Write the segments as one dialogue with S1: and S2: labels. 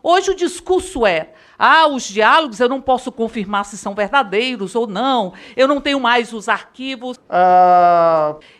S1: Hoje o discurso é, os diálogos eu não posso confirmar se são verdadeiros ou não, eu não tenho mais os arquivos.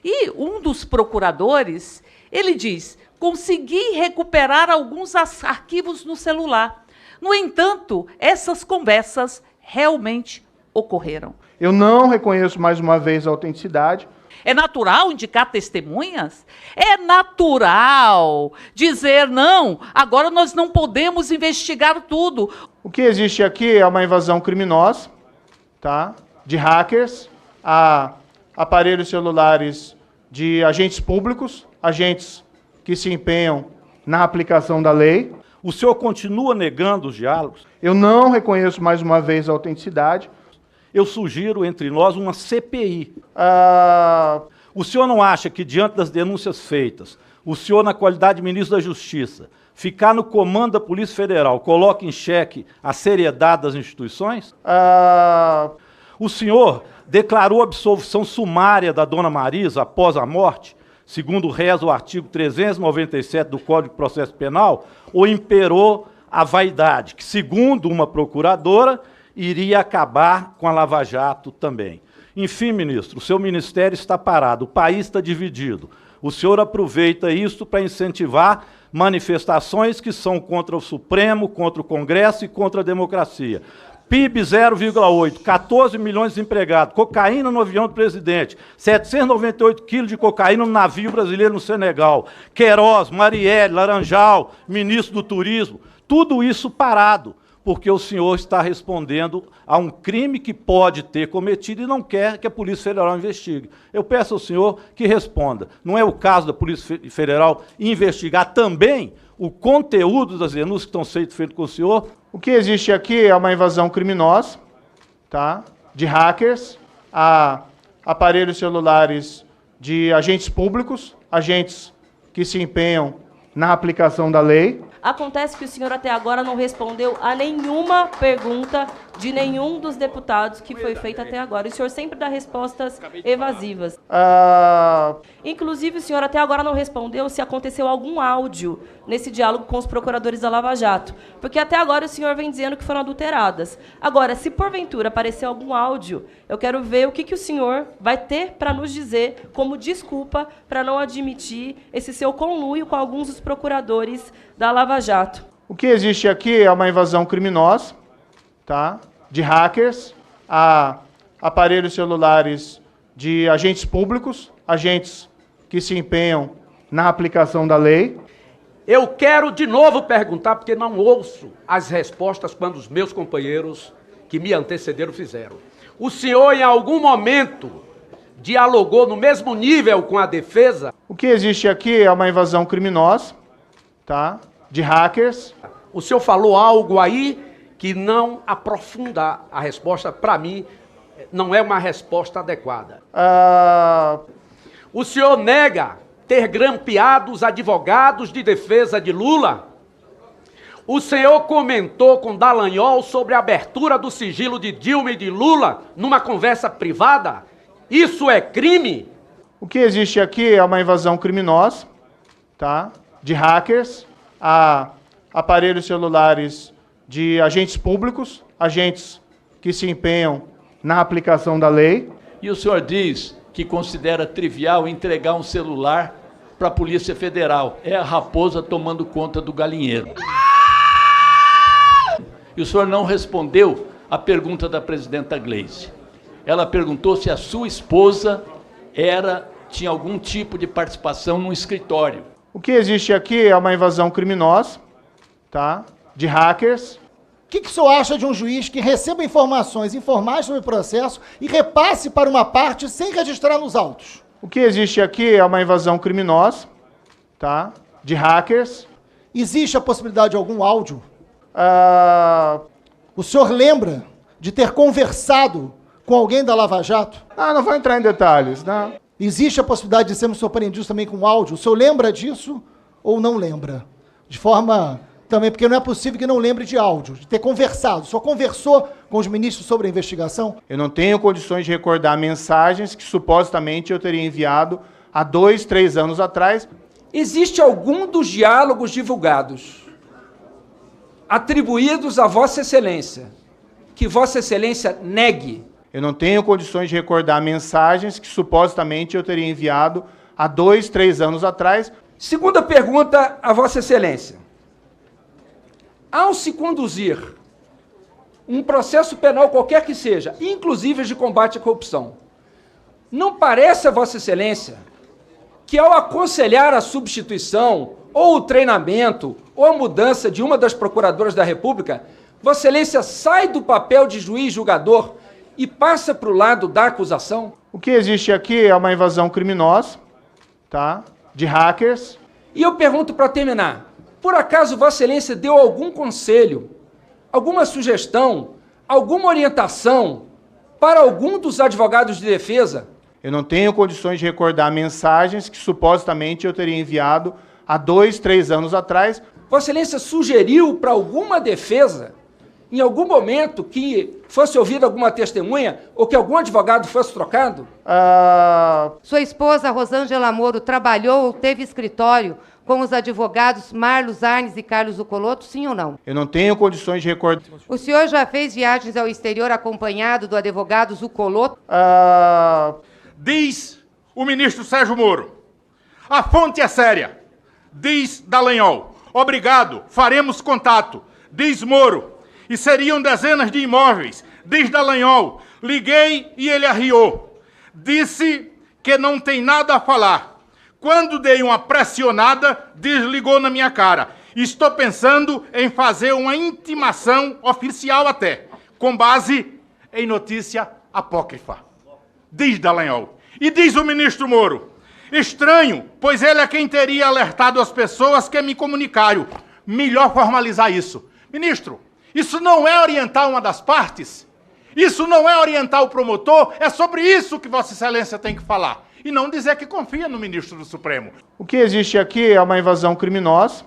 S1: E um dos procuradores, ele diz, consegui recuperar alguns arquivos no celular. No entanto, essas conversas realmente ocorreram.
S2: Eu não reconheço mais uma vez a autenticidade.
S1: É natural indicar testemunhas? É natural dizer, não, agora nós não podemos investigar tudo.
S2: O que existe aqui é uma invasão criminosa, tá? De hackers a aparelhos celulares de agentes públicos, agentes que se empenham na aplicação da lei.
S3: O senhor continua negando os diálogos?
S2: Eu não reconheço mais uma vez a autenticidade.
S3: Eu sugiro entre nós uma CPI. O senhor não acha que, diante das denúncias feitas, o senhor, na qualidade de ministro da Justiça, ficar no comando da Polícia Federal, coloca em xeque a seriedade das instituições? O senhor declarou absolvição sumária da dona Marisa após a morte, segundo reza o artigo 397 do Código de Processo Penal, ou imperou a vaidade, que, segundo uma procuradora, iria acabar com a Lava Jato também. Enfim, ministro, o seu ministério está parado, o país está dividido. O senhor aproveita isso para incentivar manifestações que são contra o Supremo, contra o Congresso e contra a democracia. PIB 0,8, 14 milhões de desempregados, cocaína no avião do presidente, 798 quilos de cocaína no navio brasileiro no Senegal, Queiroz, Marielle, Laranjal, ministro do Turismo, tudo isso parado, porque o senhor está respondendo a um crime que pode ter cometido e não quer que a Polícia Federal investigue. Eu peço ao senhor que responda. Não é o caso da Polícia Federal investigar também o conteúdo das denúncias que estão sendo feitas com o senhor?
S2: O que existe aqui é uma invasão criminosa, tá? De hackers a aparelhos celulares de agentes públicos, agentes que se empenham na aplicação da lei.
S4: Acontece que o senhor até agora não respondeu a nenhuma pergunta de nenhum dos deputados que foi feita até agora. O senhor sempre dá respostas evasivas. Inclusive, o senhor até agora não respondeu se aconteceu algum áudio nesse diálogo com os procuradores da Lava Jato. Porque até agora o senhor vem dizendo que foram adulteradas. Agora, se porventura aparecer algum áudio, eu quero ver o que o senhor vai ter para nos dizer como desculpa para não admitir esse seu conluio com alguns dos procuradores da Lava Jato.
S2: O que existe aqui é uma invasão criminosa, tá? De hackers a aparelhos celulares de agentes públicos, agentes que se empenham na aplicação da lei.
S5: Eu quero de novo perguntar, porque não ouço as respostas quando os meus companheiros que me antecederam fizeram. O senhor, em algum momento, dialogou no mesmo nível com a defesa?
S2: O que existe aqui é uma invasão criminosa, tá? De hackers.
S5: O senhor falou algo aí que não aprofunda a resposta, para mim, não é uma resposta adequada. O senhor nega ter grampeado os advogados de defesa de Lula? O senhor comentou com Dallagnol sobre a abertura do sigilo de Dilma e de Lula numa conversa privada? Isso é crime?
S2: O que existe aqui é uma invasão criminosa, tá? De hackers a aparelhos celulares de agentes públicos, agentes que se empenham na aplicação da lei.
S6: E o senhor diz que considera trivial entregar um celular para a Polícia Federal. É a raposa tomando conta do galinheiro. E o senhor não respondeu a pergunta da presidenta Gleisi. Ela perguntou se a sua esposa tinha algum tipo de participação no escritório.
S2: O que existe aqui é uma invasão criminosa, tá? De hackers.
S7: O que o senhor acha de um juiz que receba informações informais sobre o processo e repasse para uma parte sem registrar nos autos?
S2: O que existe aqui é uma invasão criminosa, tá? De hackers.
S7: Existe a possibilidade de algum áudio? O senhor lembra de ter conversado com alguém da Lava Jato?
S2: Não vou entrar em detalhes, né?
S7: Existe a possibilidade de sermos surpreendidos também com áudio? O senhor lembra disso ou não lembra? De forma também, porque não é possível que não lembre de áudio, de ter conversado. O senhor conversou com os ministros sobre a investigação?
S2: Eu não tenho condições de recordar mensagens que supostamente eu teria enviado há 2, 3 anos atrás.
S8: Existe algum dos diálogos divulgados
S5: atribuídos a Vossa Excelência, que Vossa Excelência negue.
S2: Eu não tenho condições de recordar mensagens que supostamente eu teria enviado há 2, 3 anos atrás.
S5: Segunda pergunta a Vossa Excelência. Ao se conduzir um processo penal qualquer que seja, inclusive de combate à corrupção, não parece a Vossa Excelência que ao aconselhar a substituição, ou o treinamento, ou a mudança de uma das procuradoras da República, Vossa Excelência sai do papel de juiz julgador e passa para o lado da acusação?
S2: O que existe aqui é uma invasão criminosa, tá? De hackers.
S5: E eu pergunto para terminar, por acaso Vossa Excelência deu algum conselho, alguma sugestão, alguma orientação para algum dos advogados de defesa?
S2: Eu não tenho condições de recordar mensagens que supostamente eu teria enviado há 2, 3 anos atrás.
S5: Vossa Excelência sugeriu para alguma defesa, em algum momento, que fosse ouvida alguma testemunha ou que algum advogado fosse trocado?
S8: Sua esposa, Rosângela Moro, trabalhou ou teve escritório com os advogados Marlos Arnes e Carlos Zuccolotto, sim ou não?
S2: Eu não tenho condições de recordar.
S8: O senhor já fez viagens ao exterior acompanhado do advogado Zuccolotto?
S9: Diz o ministro Sérgio Moro. A fonte é séria. Diz Dallagnol. Obrigado, faremos contato. Diz Moro. E seriam dezenas de imóveis. Diz Dallagnol. Liguei e ele arriou. Disse que não tem nada a falar. Quando dei uma pressionada, desligou na minha cara. Estou pensando em fazer uma intimação oficial até, com base em notícia apócrifa. Diz Dallagnol. E diz o ministro Moro. Estranho, pois ele é quem teria alertado as pessoas que me comunicaram. Melhor formalizar isso. Ministro, isso não é orientar uma das partes? Isso não é orientar o promotor? É sobre isso que Vossa Excelência tem que falar. E não dizer que confia no ministro do Supremo.
S2: O que existe aqui é uma invasão criminosa,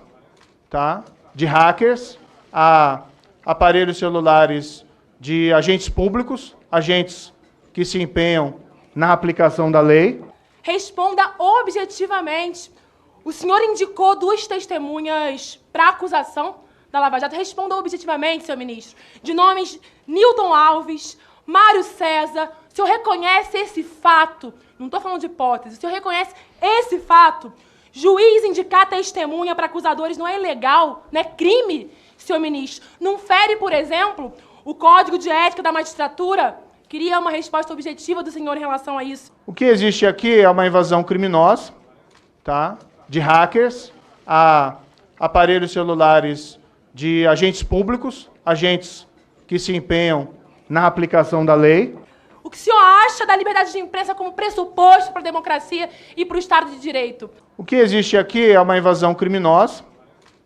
S2: tá? De hackers a aparelhos celulares de agentes públicos, agentes que se empenham na aplicação da lei.
S10: Responda objetivamente. O senhor indicou 2 testemunhas para a acusação da Lava Jato. Responda objetivamente, senhor ministro. De nomes Newton Alves, Mário César. O senhor reconhece esse fato? Não estou falando de hipótese. O senhor reconhece esse fato? Juiz indicar testemunha para acusadores não é ilegal, não é crime, senhor ministro. Não fere, por exemplo, o Código de Ética da Magistratura? Queria uma resposta objetiva do senhor em relação a isso.
S2: O que existe aqui é uma invasão criminosa, tá? De hackers a aparelhos celulares de agentes públicos, agentes que se empenham na aplicação da lei.
S10: O que o senhor acha da liberdade de imprensa como pressuposto para a democracia e para o Estado de Direito?
S2: O que existe aqui é uma invasão criminosa,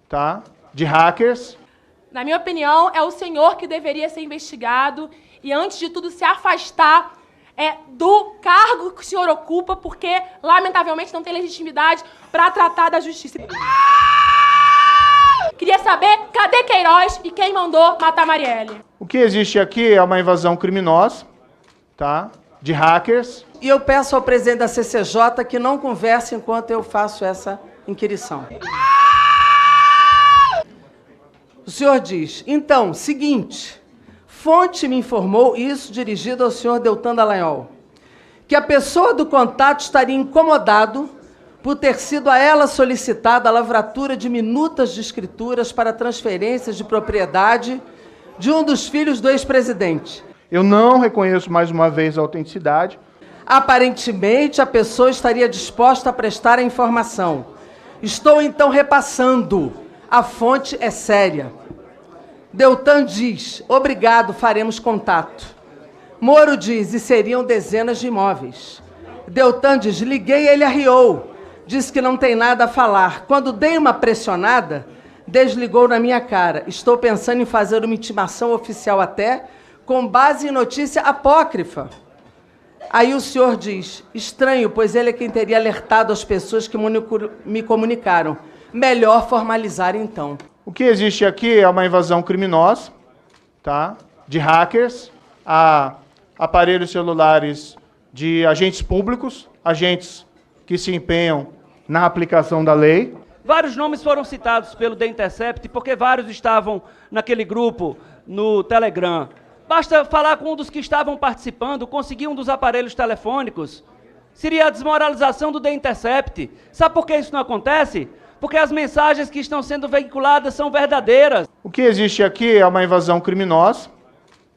S2: tá? De hackers.
S10: Na minha opinião, é o senhor que deveria ser investigado e, antes de tudo, se afastar do cargo que o senhor ocupa, porque, lamentavelmente, não tem legitimidade para tratar da justiça. Queria saber, cadê Queiroz e quem mandou matar Marielle?
S2: O que existe aqui é uma invasão criminosa, tá? De hackers.
S11: E eu peço ao presidente da CCJ que não converse enquanto eu faço essa inquirição. O senhor diz, então, seguinte, fonte me informou, isso dirigido ao senhor Deltan Dallagnol, que a pessoa do contato estaria incomodado por ter sido a ela solicitada a lavratura de minutas de escrituras para transferências de propriedade de um dos filhos do ex-presidente.
S2: Eu não reconheço mais uma vez a autenticidade.
S11: Aparentemente, a pessoa estaria disposta a prestar a informação. Estou, então, repassando. A fonte é séria. Deltan diz, obrigado, faremos contato. Moro diz, e seriam dezenas de imóveis. Deltan diz, liguei e ele arriou. Diz que não tem nada a falar. Quando dei uma pressionada, desligou na minha cara. Estou pensando em fazer uma intimação oficial até, com base em notícia apócrifa. Aí o senhor diz, estranho, pois ele é quem teria alertado as pessoas que me comunicaram. Melhor formalizar, então.
S2: O que existe aqui é uma invasão criminosa, tá? De hackers a aparelhos celulares de agentes públicos, agentes que se empenham na aplicação da lei.
S12: Vários nomes foram citados pelo The Intercept, porque vários estavam naquele grupo no Telegram. Basta falar com um dos que estavam participando, conseguir um dos aparelhos telefônicos. Seria a desmoralização do The Intercept. Sabe por que isso não acontece? Porque as mensagens que estão sendo veiculadas são verdadeiras.
S2: O que existe aqui é uma invasão criminosa,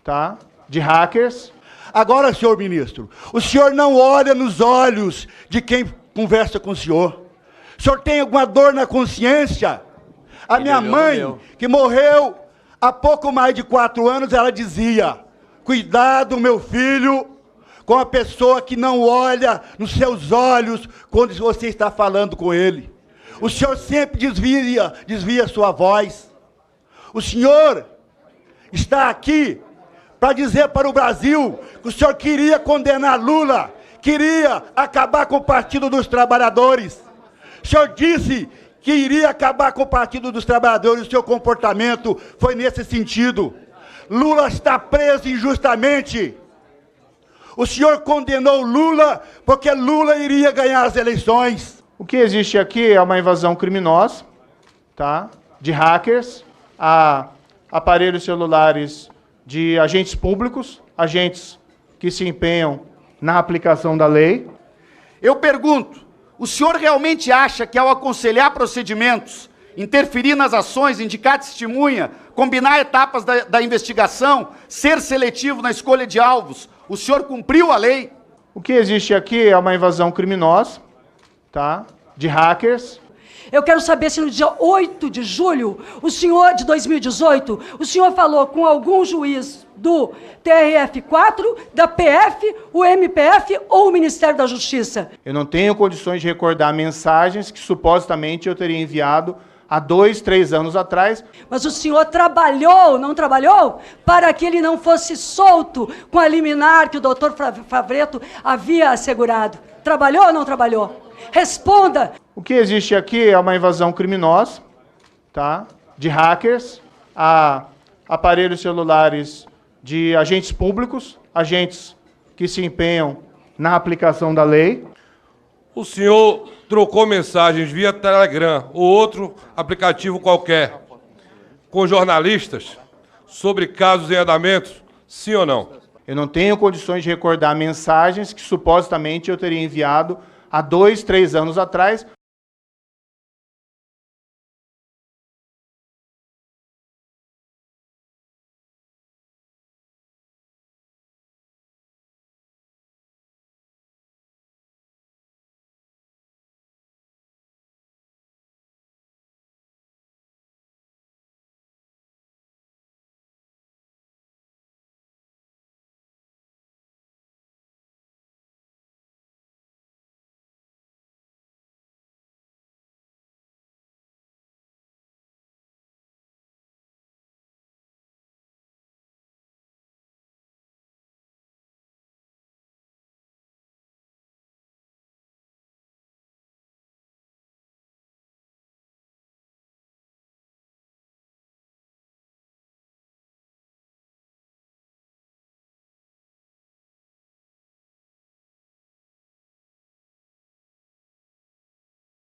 S2: tá? De hackers.
S13: Agora, senhor ministro, o senhor não olha nos olhos de quem conversa com o senhor. O senhor tem alguma dor na consciência? A minha mãe, que morreu há pouco mais de 4 anos, ela dizia: cuidado, meu filho, com a pessoa que não olha nos seus olhos quando você está falando com ele. O senhor sempre desvia sua voz. O senhor está aqui para dizer para o Brasil que o senhor queria condenar Lula, queria acabar com o Partido dos Trabalhadores. O senhor disse que iria acabar com o Partido dos Trabalhadores, o seu comportamento foi nesse sentido. Lula está preso injustamente. O senhor condenou Lula porque Lula iria ganhar as eleições.
S2: O que existe aqui é uma invasão criminosa, tá? De hackers a aparelhos celulares de agentes públicos, agentes que se empenham na aplicação da lei.
S14: Eu pergunto, o senhor realmente acha que ao aconselhar procedimentos, interferir nas ações, indicar testemunha, combinar etapas da investigação, ser seletivo na escolha de alvos, o senhor cumpriu a lei?
S2: O que existe aqui é uma invasão criminosa, tá? De hackers.
S15: Eu quero saber se no dia 8 de julho, o senhor, de 2018, o senhor falou com algum juiz do TRF4, da PF, o MPF ou o Ministério da Justiça?
S2: Eu não tenho condições de recordar mensagens que supostamente eu teria enviado há 2, 3 anos atrás.
S15: Mas o senhor trabalhou, não trabalhou, para que ele não fosse solto com a liminar que o doutor Favretto havia assegurado? Trabalhou ou não trabalhou? Responda!
S2: O que existe aqui é uma invasão criminosa, tá? De hackers a aparelhos celulares de agentes públicos, agentes que se empenham na aplicação da lei.
S16: O senhor trocou mensagens via Telegram ou outro aplicativo qualquer com jornalistas sobre casos em andamento, sim ou não?
S2: Eu não tenho condições de recordar mensagens que supostamente eu teria enviado há 2, 3 anos atrás.